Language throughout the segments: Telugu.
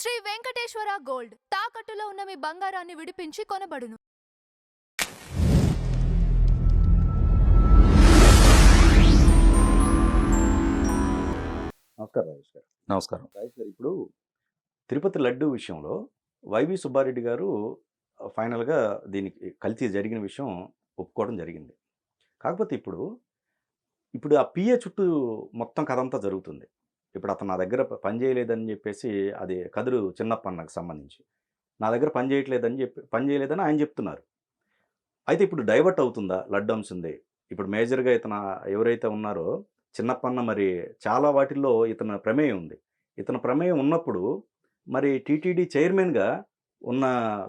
శ్రీ వెంకటేశ్వర గోల్డ్ తాకట్టులో ఉన్న మీ బంగారాన్ని విడిపించి కొనబడును. నమస్కారం రాజేష్ గారు. నమస్కారం. రాజేష్ గారు, ఇప్పుడు తిరుపతి లడ్డు విషయంలో వైవి సుబ్బారెడ్డి గారు ఫైనల్గా దీనికి కల్తీ జరిగిన విషయం ఒప్పుకోవడం జరిగింది. కాకపోతే ఇప్పుడు ఆ పిఏ చుట్టూ మొత్తం కథ అంతా జరుగుతుంది. ఇప్పుడు అతను నా దగ్గర పని చేయలేదని చెప్పేసి, అది కదురు చిన్నప్పన్నకు సంబంధించి నా దగ్గర పని చేయలేదని ఆయన చెప్తున్నారు. అయితే ఇప్పుడు డైవర్ట్ అవుతుందా లడ్డు అంశంది? ఇప్పుడు మేజర్గా ఇతను ఎవరైతే ఉన్నారో చిన్నప్పన్న, మరి చాలా వాటిల్లో ఇతని ప్రమేయం ఉంది. ఇతని ప్రమేయం ఉన్నప్పుడు మరి టీటీడీ చైర్మన్గా ఉన్న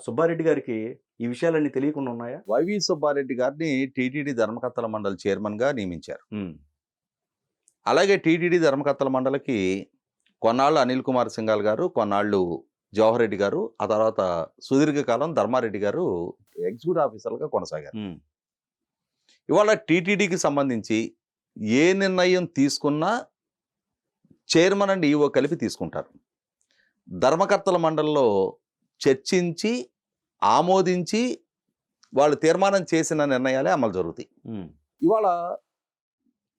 సుబ్బారెడ్డి గారికి ఈ విషయాలన్నీ తెలియకుండా ఉన్నాయా? వైవి సుబ్బారెడ్డి గారిని టీటీడీ ధర్మకర్తల మండలి చైర్మన్గా నియమించారు. అలాగే టీటీడీ ధర్మకర్తల మండలికి కొన్నాళ్ళు అనిల్ కుమార్ సింఘాల్ గారు, కొన్నాళ్ళు జవహర్ రెడ్డి గారు, ఆ తర్వాత సుదీర్ఘకాలం ధర్మారెడ్డి గారు ఎగ్జిక్యూటివ్ ఆఫీసర్లుగా కొనసాగారు. ఇవాళ టీటీడీకి సంబంధించి ఏ నిర్ణయం తీసుకున్నా చైర్మన్ అండ్ ఈఓ కలిపి తీసుకుంటారు. ధర్మకర్తల మండలిలో చర్చించి ఆమోదించి వాళ్ళు తీర్మానం చేసిన నిర్ణయాలే అమలు జరుగుతాయి. ఇవాళ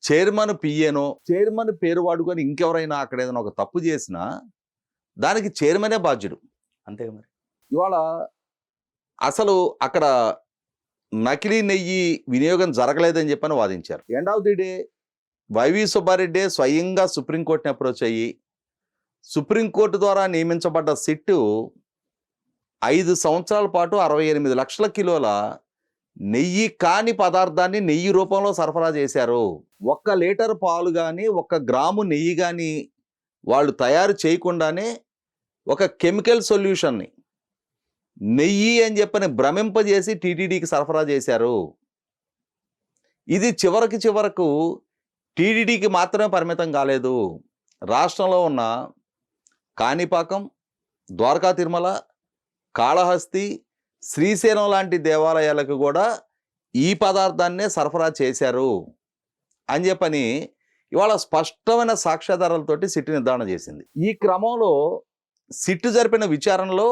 చైర్మన్ పిఏనో చైర్మన్ పేరు వాడుకొని ఇంకెవరైనా అక్కడ ఏదైనా ఒక తప్పు చేసినా దానికి చైర్మనే బాధ్యుడు. అంతే మరి. ఇవాళ అసలు అక్కడ నకిలీ నెయ్యి వినియోగం జరగలేదని చెప్పని వాదించారు. End of the day YV Subbareddy స్వయంగా సుప్రీంకోర్టుని అప్రోచ్ అయ్యి సుప్రీంకోర్టు ద్వారా నియమించబడ్డ సిట్టు 5 సంవత్సరాల పాటు 68 లక్షల కిలోల నెయ్యి కాని పదార్థాన్ని నెయ్యి రూపంలో సరఫరా చేశారు. 1 లీటర్ పాలు కానీ 1 గ్రాము నెయ్యి కానీ వాళ్ళు తయారు చేయకుండానే ఒక కెమికల్ సొల్యూషన్ని నెయ్యి అని చెప్పని భ్రమింపజేసి టీటీడీకి సరఫరా చేశారు. ఇది చివరకు టీటీడీకి మాత్రమే పరిమితం కాలేదు. రాష్ట్రంలో ఉన్న కాణిపాకం, ద్వారకా తిరుమల, కాళహస్తి, శ్రీశైలం లాంటి దేవాలయాలకు కూడా ఈ పదార్థాన్నే సరఫరా చేశారు అని చెప్పని ఇవాళ స్పష్టమైన సాక్ష్యాధారాలతోటి సిట్టు నిర్ధారణ చేసింది. ఈ క్రమంలో సిట్టు జరిపిన విచారణలో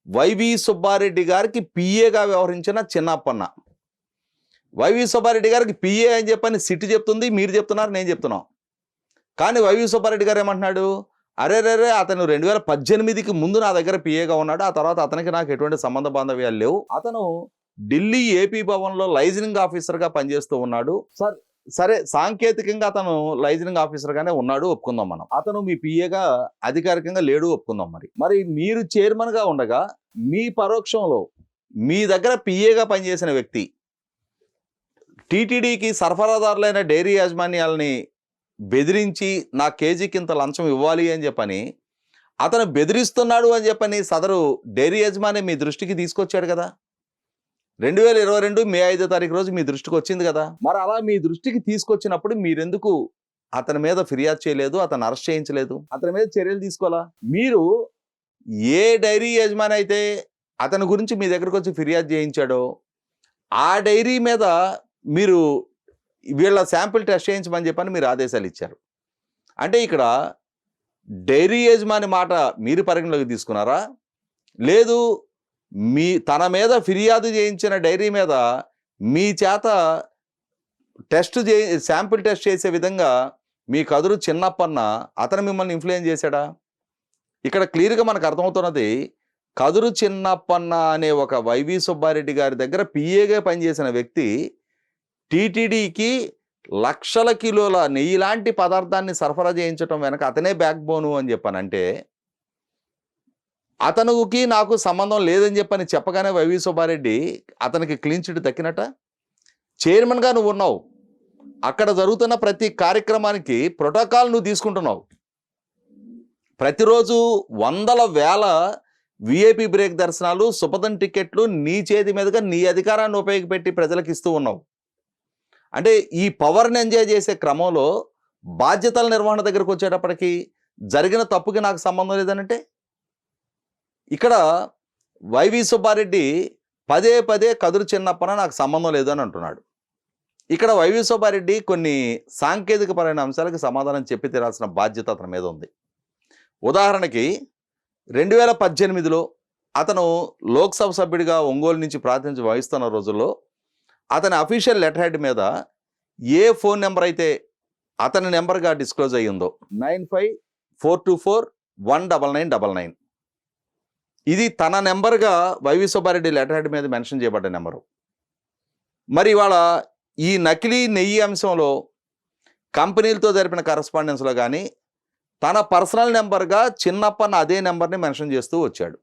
వైవి సుబ్బారెడ్డి గారికి పిఏగా వ్యవహరించిన చిన్నప్పన్న, వైవి సుబ్బారెడ్డి గారికి పిఏ అని చెప్పని సిట్టు చెప్తుంది, మీరు చెప్తున్నారు, నేను చెప్తున్నాం. కానీ వైవి సుబ్బారెడ్డి గారు ఏమంటున్నాడు, అరే అతను 2018కి ముందు నా దగ్గర పిఏగా ఉన్నాడు, ఆ తర్వాత అతనికి నాకు ఎటువంటి సంబంధ బాంధవ్యాలు లేవు, అతను ఢిల్లీ ఏపీ భవన్లో లైజనింగ్ ఆఫీసర్గా పనిచేస్తూ ఉన్నాడు, సరే సాంకేతికంగా అతను లైజనింగ్ ఆఫీసర్గానే ఉన్నాడు, ఒప్పుకుందాం మనం. అతను మీ పిఏగా అధికారికంగా లేడు, ఒప్పుకుందాం. మరి మీరు చైర్మన్గా ఉండగా మీ పరోక్షంలో మీ దగ్గర పిఏగా పనిచేసిన వ్యక్తి టీటీడీకి సరఫరాదారులైన డైరీ యాజమాన్యాలని బెదిరించి నా కేజీకి ఇంత లంచం ఇవ్వాలి అని చెప్పని అతను బెదిరిస్తున్నాడు అని చెప్పని సదరు డైరీ యజమాని మీ దృష్టికి తీసుకొచ్చాడు కదా. 2022 మే 5వ తారీఖు రోజు మీ దృష్టికి వచ్చింది కదా. మరి అలా మీ దృష్టికి తీసుకొచ్చినప్పుడు మీరెందుకు అతని మీద ఫిర్యాదు చేయలేదు, అతను అరెస్ట్ చేయించలేదు, అతని మీద చర్యలు తీసుకోవాలా? మీరు ఏ డైరీ యజమాని అయితే అతని గురించి మీ దగ్గరకు వచ్చి ఫిర్యాదు చేయించాడో ఆ డైరీ మీద మీరు వీళ్ళ శాంపిల్ టెస్ట్ చేయించమని చెప్పని మీరు ఆదేశాలు ఇచ్చారు. అంటే ఇక్కడ డైరీ యజమాని మాట మీరు పరిగణలోకి తీసుకున్నారా, లేదు తన మీద ఫిర్యాదు చేయించిన డైరీ మీద మీ చేత శాంపిల్ టెస్ట్ చేసే విధంగా మీ కదురు చిన్నప్పన్న అతను మిమ్మల్ని ఇన్ఫ్లుయెన్స్ చేశాడా? ఇక్కడ క్లియర్గా మనకు అర్థమవుతున్నది, కదురు చిన్నప్పన్న అనే ఒక వైవి సుబ్బారెడ్డి గారి దగ్గర పిఏగా పనిచేసిన వ్యక్తి టీటీడీకి లక్షల కిలోల నెయ్యి లాంటి పదార్థాన్ని సరఫరా చేయించడం వెనక అతనే బ్యాక్ బోను అని చెప్పానంటే, అతనుకి నాకు సంబంధం లేదని చెప్పని చెప్పగానే వైవి సుబ్బారెడ్డి అతనికి క్లీన్ చిట్ దక్కినట్ట. చైర్మన్గా నువ్వు ఉన్నావు, అక్కడ జరుగుతున్న ప్రతి కార్యక్రమానికి ప్రోటోకాల్ నువ్వు తీసుకుంటున్నావు. ప్రతిరోజు వందల వేల విఐపి బ్రేక్ దర్శనాలు, సుపదన్ టికెట్లు నీ చేతి మీదుగా నీ అధికారాన్ని ఉపయోగపెట్టి ప్రజలకు ఇస్తూ ఉన్నావు. అంటే ఈ పవర్ని ఎంజాయ్ చేసే క్రమంలో బాధ్యతల నిర్వహణ దగ్గరకు వచ్చేటప్పటికి జరిగిన తప్పుకి నాకు సంబంధం లేదనంటే, ఇక్కడ వైవి సుబ్బారెడ్డి పదే కదురు చిన్నప్పన నాకు సంబంధం లేదని అంటున్నాడు. ఇక్కడ వైవి సుబ్బారెడ్డి కొన్ని సాంకేతికపరమైన అంశాలకు సమాధానం చెప్పి తీరాల్సిన బాధ్యత అతని మీద ఉంది. ఉదాహరణకి 2018లో అతను లోక్సభ సభ్యుడిగా ఒంగోలు నుంచి ప్రాతినిధ్యం వహిస్తున్న రోజుల్లో అతని అఫీషియల్ లెటర్ హెడ్ మీద ఏ ఫోన్ నెంబర్ అయితే అతని నెంబర్గా డిస్క్లోజ్ అయ్యిందో 9542419999 ఇది తన నెంబర్గా వైవి సుబ్బారెడ్డి లెటర్ హెడ్ మీద మెన్షన్ చేయబడ్డ నెంబరు. మరి ఇవాళ ఈ నకిలీ నెయ్యి అంశంలో కంపెనీలతో జరిపిన కరస్పాండెన్స్లో కానీ తన పర్సనల్ నెంబర్గా చిన్నప్పన్న అదే నెంబర్ని మెన్షన్ చేస్తూ వచ్చాడు.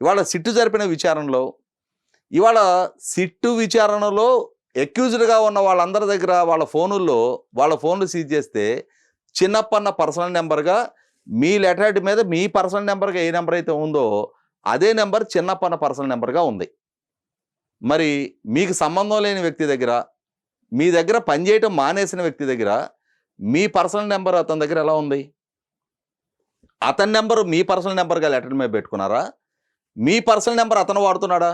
ఇవాళ సిట్టు జరిపిన విచారణలో అక్యూజ్డ్గా ఉన్న వాళ్ళందరి దగ్గర వాళ్ళ ఫోన్లు సీజ్ చేస్తే చిన్నప్పన్న పర్సనల్ నెంబర్గా మీ లెటర్ హెడ్ మీద మీ పర్సనల్ నెంబర్గా ఏ నెంబర్ అయితే ఉందో అదే నెంబర్ చిన్నప్పన్న పర్సనల్ నెంబర్గా ఉంది. మరి మీకు సంబంధం లేని వ్యక్తి దగ్గర, మీ దగ్గర పనిచేయటం మానేసిన వ్యక్తి దగ్గర మీ పర్సనల్ నెంబర్ అతని దగ్గర ఎలా ఉంది? అతని నెంబరు మీ పర్సనల్ నెంబర్గా లెటర్ మీద పెట్టుకున్నారా? మీ పర్సనల్ నెంబర్ అతను వాడుతున్నాడా?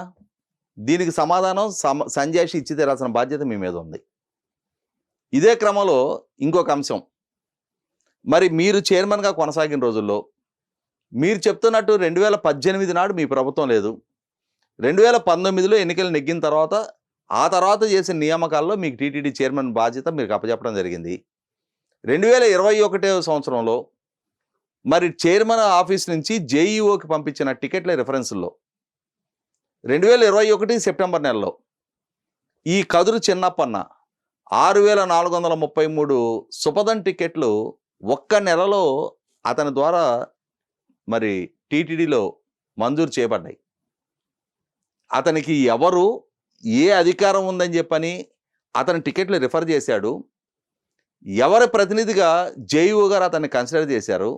దీనికి సమాధానం సంజాయిషి ఇచ్చి తీరాల్సిన బాధ్యత మీ మీద ఉంది. ఇదే క్రమంలో ఇంకొక అంశం, మరి మీరు చైర్మన్గా కొనసాగిన రోజుల్లో మీరు చెప్తున్నట్టు 2018 నాడు మీ ప్రభుత్వం లేదు, 2019లో ఎన్నికలు నెగ్గిన తర్వాత ఆ తర్వాత చేసిన నియామకాల్లో మీకు టీటీడీ చైర్మన్ బాధ్యత మీకు అప్పచెప్పడం జరిగింది. 2021 సంవత్సరంలో మరి చైర్మన్ ఆఫీస్ నుంచి జేఈఓకి పంపించిన టికెట్ల రిఫరెన్స్లో 2021 సెప్టెంబర్ నెలలో ఈ కదురు చిన్నప్పన్న 6433 సుపదన్ టికెట్లు ఒక్క నెలలో అతని ద్వారా మరి టీటీడీలో మంజూరు చేయబడ్డాయి. అతనికి ఎవరు ఏ అధికారం ఉందని చెప్పని అతని టికెట్లు రిఫర్ చేశాడు, ఎవరి ప్రతినిధిగా జేఈఓ గారు అతన్ని కన్సిడర్ చేశారు,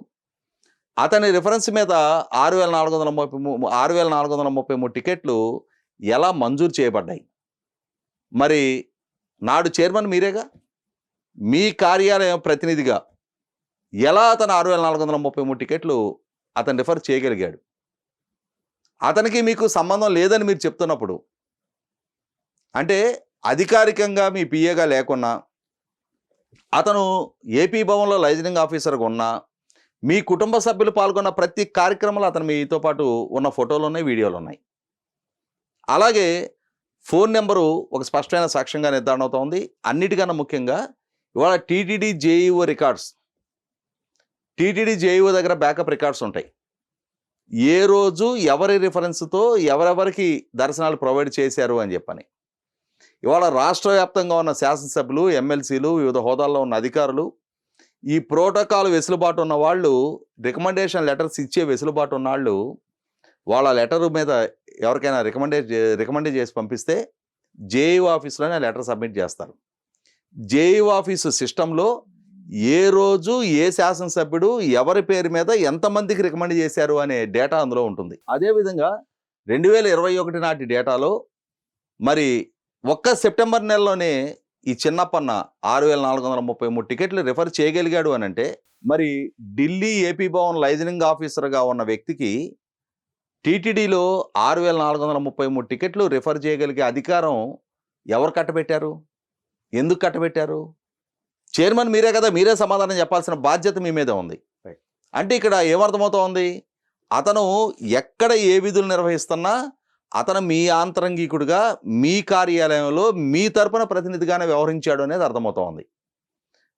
అతని రిఫరెన్స్ మీద 6433 టికెట్లు ఎలా మంజూరు చేయబడ్డాయి? మరి నాడు చైర్మన్ మీరేగా, మీ కార్యాలయం ప్రతినిధిగా ఎలా అతను 6433 టికెట్లు అతను రిఫర్ చేయగలిగాడు? అతనికి మీకు సంబంధం లేదని మీరు చెప్తున్నప్పుడు, అంటే అధికారికంగా మీ పిఏగా లేకున్నా, అతను ఏపీ భవన్లో లైజనింగ్ ఆఫీసర్గా ఉన్నా, మీ కుటుంబ సభ్యులు పాల్గొన్న ప్రతి కార్యక్రమంలో అతను మీతో పాటు ఉన్న ఫోటోలు ఉన్నాయి, వీడియోలు ఉన్నాయి. అలాగే ఫోన్ నెంబరు ఒక స్పష్టమైన సాక్ష్యంగా నిర్ధారణ అవుతోంది. అన్నిటికన్నా ముఖ్యంగా ఇవాళ TTD JEO records, TTD JEO దగ్గర బ్యాకప్ రికార్డ్స్ ఉంటాయి. ఏ రోజు ఎవరి రిఫరెన్స్తో ఎవరెవరికి దర్శనాలు ప్రొవైడ్ చేశారు అని చెప్పని. ఇవాళ రాష్ట్ర వ్యాప్తంగా ఉన్న శాసనసభ్యులు, ఎమ్మెల్సీలు, వివిధ హోదాల్లో ఉన్న అధికారులు, ఈ ప్రోటోకాల్ వెసులుబాటు ఉన్న వాళ్ళు, రికమెండేషన్ లెటర్స్ ఇచ్చే వెసులుబాటు ఉన్న వాళ్ళు, వాళ్ళ లెటర్ మీద ఎవరికైనా రికమెండ్ చేసి పంపిస్తే జేఈఓ ఆఫీస్లోనే లెటర్ సబ్మిట్ చేస్తారు. జేఈఓ ఆఫీసు సిస్టంలో ఏ రోజు ఏ శాసనసభ్యుడు ఎవరి పేరు మీద ఎంతమందికి రికమెండ్ చేశారు అనే డేటా అందులో ఉంటుంది. అదేవిధంగా 2021 నాటి డేటాలో మరి ఒక్క సెప్టెంబర్ నెలలోనే ఈ చిన్నప్పన్న 6433 టికెట్లు రిఫర్ చేయగలిగాడు అని అంటే, మరి ఢిల్లీ ఏపీ భవన్ లైజనింగ్ ఆఫీసర్గా ఉన్న వ్యక్తికి టీటీడీలో 6433 టికెట్లు రిఫర్ చేయగలిగే అధికారం ఎవరు కట్టబెట్టారు? ఎందుకు కట్టబెట్టారు? చైర్మన్ మీరే కదా, మీరే సమాధానం చెప్పాల్సిన బాధ్యత మీ మీద ఉంది. అంటే ఇక్కడ ఏమర్థమవుతోంది? అతను ఎక్కడ ఏ విధులు నిర్వహిస్తున్నా అతను మీ ఆంతరంగికుడిగా మీ కార్యాలయంలో మీ తరపున ప్రతినిధిగానే వ్యవహరించాడు అనేది అర్థమవుతోంది.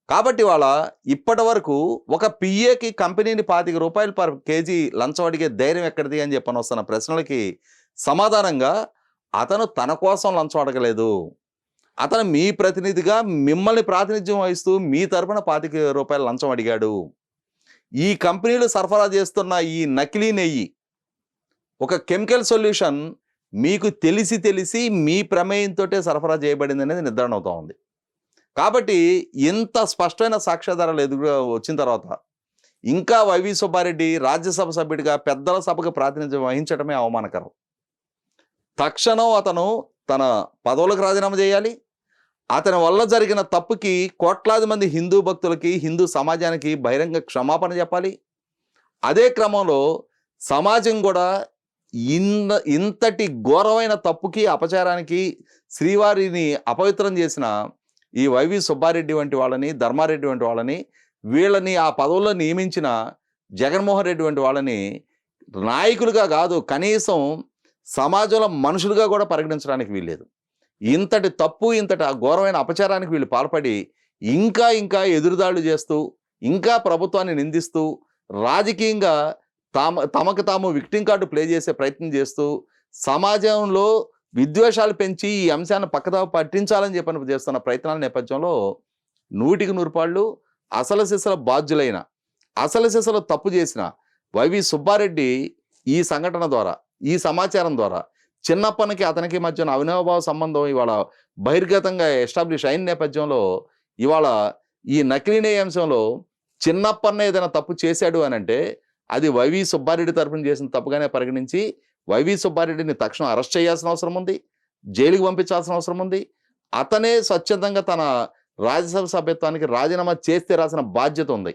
కాబట్టి వాళ్ళ ఇప్పటి వరకు ఒక పిఏకి కంపెనీని ₹25 పర్ కేజీ లంచం అడిగే ధైర్యం ఎక్కడిది అని చెప్పని వస్తున్న ప్రశ్నలకి సమాధానంగా అతను తన కోసం లంచం అడగలేదు. అతను మీ ప్రతినిధిగా మిమ్మల్ని ప్రాతినిధ్యం వహిస్తూ మీ తరపున ₹25 లంచం అడిగాడు. ఈ కంపెనీలు సరఫరా చేస్తున్న ఈ నకిలీ నెయ్యి ఒక కెమికల్ సొల్యూషన్ మీకు తెలిసి మీ ప్రమేయంతో సరఫరా చేయబడింది అనేది నిర్ధారణ అవుతా ఉంది. కాబట్టి ఇంత స్పష్టమైన సాక్ష్యాధారాలు వచ్చిన తర్వాత ఇంకా వైవి సుబ్బారెడ్డి రాజ్యసభ సభ్యుడిగా పెద్దల సభకు ప్రాతినిధ్యం వహించడమే అవమానకరం. తక్షణం అతను తన పదవులకు రాజీనామా చేయాలి. అతని వల్ల జరిగిన తప్పుకి కోట్లాది మంది హిందూ భక్తులకి, హిందూ సమాజానికి బహిరంగ క్షమాపణ చెప్పాలి. అదే క్రమంలో సమాజం కూడా ఇంతటి ఘోరమైన తప్పుకి, అపచారానికి, శ్రీవారిని అపవిత్రం చేసిన ఈ వైవి సుబ్బారెడ్డి వంటి వాళ్ళని, ధర్మారెడ్డి వంటి వాళ్ళని, వీళ్ళని ఆ పదవుల్లో నియమించిన జగన్మోహన్ రెడ్డి వంటి వాళ్ళని నాయకులుగా కాదు, కనీసం సమాజంలో మనుషులుగా కూడా పరిగణించడానికి వీల్లేదు. ఇంతటి తప్పు, ఇంతటి ఘోరమైన అపచారానికి వీళ్ళు పాల్పడి ఇంకా ఎదురుదాడులు చేస్తూ, ఇంకా ప్రభుత్వాన్ని నిందిస్తూ, రాజకీయంగా తమకు తాము విక్టిం కార్డు ప్లే చేసే ప్రయత్నం చేస్తూ, సమాజంలో విద్వేషాలు పెంచి ఈ అంశాన్ని పక్కదావ పట్టించాలని చెప్పని చేస్తున్న ప్రయత్నాల నేపథ్యంలో 100కి 100 పాళ్ళు అసలు సిసల బాధ్యులైన, అసలు సిసలు తప్పు చేసిన వైవి సుబ్బారెడ్డి ఈ సంఘటన ద్వారా, ఈ సమాచారం ద్వారా చిన్నప్పనికి అతనికి మధ్యన అవినాభావ సంబంధం ఇవాళ బహిర్గతంగా ఎస్టాబ్లిష్ అయిన నేపథ్యంలో ఇవాళ ఈ నకిలీ అంశంలో చిన్నప్పన్న ఏదైనా తప్పు చేశాడు అని అంటే అది వైవి సుబ్బారెడ్డి తరఫున చేసిన తప్పుగానే పరిగణించి వైవి సుబ్బారెడ్డిని తక్షణం అరెస్ట్ చేయాల్సిన అవసరం ఉంది, జైలుకి పంపించాల్సిన అవసరం ఉంది. అతనే స్వచ్ఛందంగా తన రాజ్యసభ సభ్యత్వానికి రాజీనామా చేస్తే రాసిన బాధ్యత ఉంది.